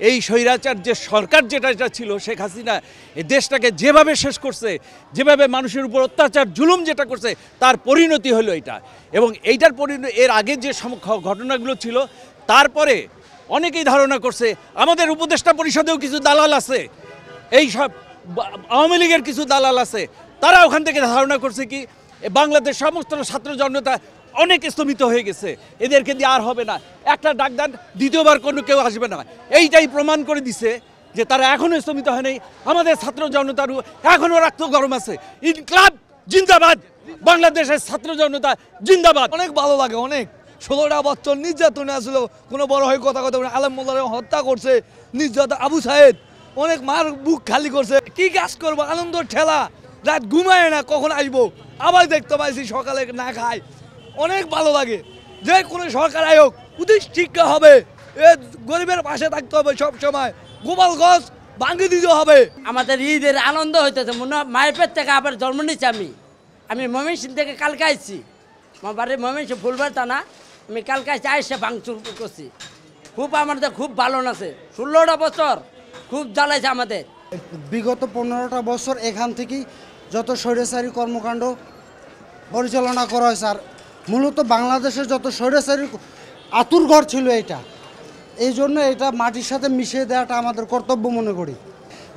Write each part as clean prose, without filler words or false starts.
এই স্বৈরাচার যে সরকার যেটা ছিল শেখ হাসিনা এই দেশটাকে যেভাবে শেষ করছে, যেভাবে মানুষের উপর অত্যাচার জুলুম যেটা করছে, তার পরিণতি হলো এটা। এবং এইটার পরিণতি এর আগে যে ঘটনাগুলো ছিল, তারপরে অনেকেই ধারণা করছে আমাদের উপদেষ্টা পরিষদেও কিছু দালাল আছে, এই সব আওয়ামী লীগের কিছু দালাল আছে, তারা ওখান থেকে ধারণা করছে কি বাংলাদেশ সমস্ত ছাত্র জনতা অনেক স্তমিত হয়ে গেছে, এদেরকে দিয়ে আর হবে না, একটা ডাকদান দ্বিতীয়বার কোনো কেউ আসবে না। এইটাই প্রমাণ করে দিছে যে তারা এখনও স্তমিত হয় নাই। আমাদের ছাত্র জনতারও এখনও রক্ত গরম আছে। ইনকলাব জিন্দাবাদ, বাংলাদেশের ছাত্র জনতা জিন্দাবাদ। অনেক ভালো লাগে, অনেক 16টা বছর নির্যাতনে আসলো, কোনো বড় হয়ে কথা আলম মোল্লারে হত্যা করছে, নির্যাতন আবু সাহেদ অনেক মার বুক খালি করছে। কি কাজ করবো, আনন্দ ঠেলা, রাত ঘুমায় না কখন আসবো, আবার দেখতে পাইছি সকালে না খায়। অনেক ভালো লাগে যে কোনো সরকার আয়োগ প্রতিষ্ঠিত হবে, এ গরিবের পাশে থাকতে হবে সব সময়, গোপাল গছ ভাঙে দিতে হবে। আমাদের ঈদের আনন্দ হইতেছে, মনে হয় মায়ের পেট থেকে আবার জন্ম নিচ্ছি। আমি ময়মনসিংহ থেকে কালকে আসছি, আমার বাড়ি ময়মনসিংহ ফুলবাড়ি থানা। আমি কালকে আসছি, আইসে ভাঙচুর করছি। খুব আমাদের খুব ভালো আছে, 16টা বছর খুব জ্বালাইছে আমাদের। বিগত 15টা বছর এখান থেকেই যত স্বৈরাচারী কর্মকাণ্ড পরিচালনা করা হয়েছে, আর মূলত বাংলাদেশের যত স্বৈরাচারী আতুরঘর ছিল এটা, এই জন্য এটা মাটির সাথে মিশিয়ে দেওয়াটা আমাদের কর্তব্য মনে করি।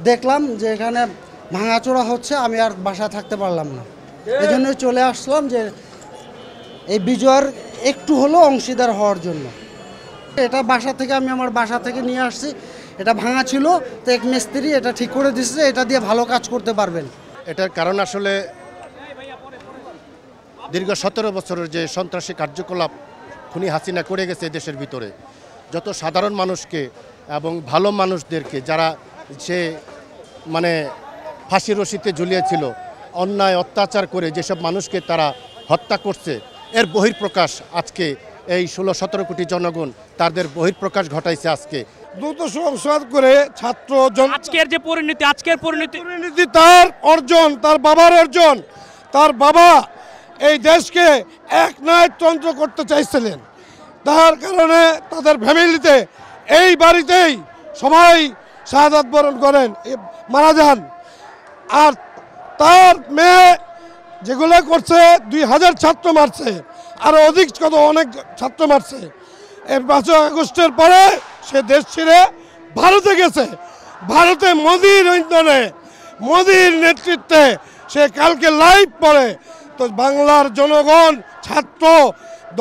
দেখলাম যে এখানে ভাঙাচোরা হচ্ছে, আমি আর বাসায় থাকতে পারলাম না, এই জন্য চলে আসলাম যে এই বিজয়ের একটু হলেও অংশীদার হওয়ার জন্য। এটা আমি আমার বাসা থেকে নিয়ে আসছি, এটা ভাঙা ছিল, তো এক মিস্ত্রি এটা ঠিক করে দিচ্ছে, এটা দিয়ে ভালো কাজ করতে পারবেন। এটার কারণ আসলে দীর্ঘ 17 বছরের যে সন্ত্রাসী কার্যকলাপ খুনি হাসিনা করে গেছে দেশের ভিতরে, যত সাধারণ মানুষকে এবং ভালো মানুষদেরকে যারা সে মানে ফাঁসি রশিতে ঝুলিয়েছিল, অন্যায় অত্যাচার করে যেসব মানুষকে তারা হত্যা করছে, এর বহিঃপ্রকাশ আজকে এই 16-17 কোটি জনগণ তাদের বহিঃপ্রকাশ ঘটাইছে। আজকে দ্রুত সংস্কার করে ছাত্র আজকের পরিণতি তার অর্জন, তার বাবার অর্জন। তার বাবা এই দেশকে এক নায়কতন্ত্র করতে চাইছিলেন, তার কারণে তাদের ফ্যামিলিতে এই বাড়িতেই সবাই শাহাদাত বরণ করেন, মারা যান। আর তার মেয়ে যেগুলো করছে, 2000 ছাত্র মারছে, আরও অনেক ছাত্র মারছে। এই 5 আগস্টের পরে সে দেশ ছেড়ে ভারতে গেছে। ভারতে মোদির ইন্ধনে, মোদির নেতৃত্বে সে কালকে লাইভ পড়ে। তো বাংলার জনগণ, ছাত্র,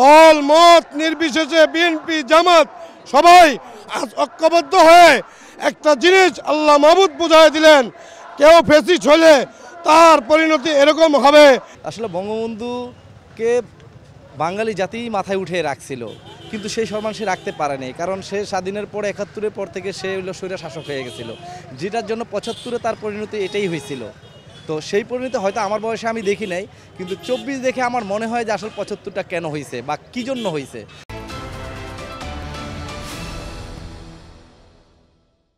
দল মত নির্বিশেষে, বিএনপি জামাত সবাই আজ ঐক্যবদ্ধ হয়ে একটা জিনিস আল্লাহ মাহমুদ বুঝাই দিলেন, কেউ ফেসিস্ট হলে তার পরিণতি এরকম হবে। আসলে বঙ্গবন্ধুকে বাঙালি জাতি মাথায় উঠে রাখছিল, কিন্তু সেই সম্মান সে রাখতে পারেনি, কারণ সে স্বাধীনের পর 71-এর পর থেকে সে হলো স্বৈরা শাসক হয়ে গেছিল, যেটার জন্য 75-এ তার পরিণতি এটাই হয়েছিল। তো সেই পরিণতি হয়তো আমার বয়সে আমি দেখি নাই, কিন্তু 24 দেখে আমার মনে হয় যে আসলে 75টা কেন হয়েছে বা কী জন্য হয়েছে।